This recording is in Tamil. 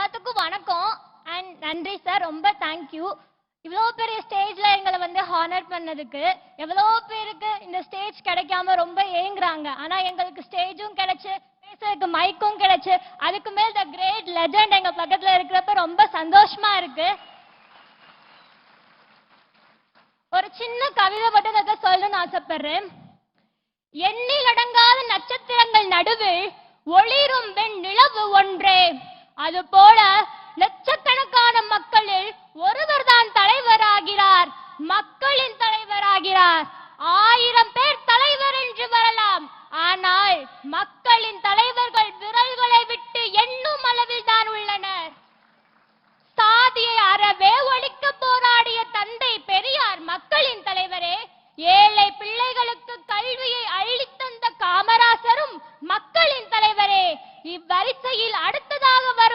எல்லாத்துக்கும் வணக்கம் அண்ட் நன்றி சார், ரொம்ப தேங்க்யூ. இவ்வளோ பெரிய ஸ்டேஜ்ல எங்களை வந்து ஹானர் பண்ணதுக்கு. எவ்வளோ பேருக்கு இந்த ஸ்டேஜ் கிடைக்காம ரொம்ப ஏங்குறாங்க. ஆனா எங்களுக்கு ஸ்டேஜும் கிடைச்சு, பேசுறதுக்கு மைக்கும் கிடைச்சு, அதுக்கு மேல் த கிரேட் லெஜண்ட் எங்க பக்கத்துல இருக்கிறப்ப ரொம்ப சந்தோஷமா இருக்கு. ஒரு சின்ன கவிதை மட்டும் அதை சொல்லணும்னு ஆசைப்படுறேன். எண்ணில் அடங்காத நட்சத்திரங்கள் நடுவில் ஒளிரும் வெண் நிலவு ஒன்றே, அது போல லட்சக்கணக்கான மக்களில் ஒருவர் தான் தலைவராகிறார், மக்களின் தலைவராகிறார். 1000 பேர் தலைவர் என்று வரலாம், ஆனால் மக்களின் தலைவர்கள் விரல்களை விட்டு எண்ணும் அளவில் தான் உள்ளனர். சாதியை அறவே ஒழிக்க போராடிய தந்தை பெரியார் மக்களின் தலைவரே. ஏழை பிள்ளைகளுக்கு கல்வியை அள்ளித்தந்த காமராசரும் மக்களின் தலைவரே. இவ்வரிசையில் அடுத்ததாக வரும்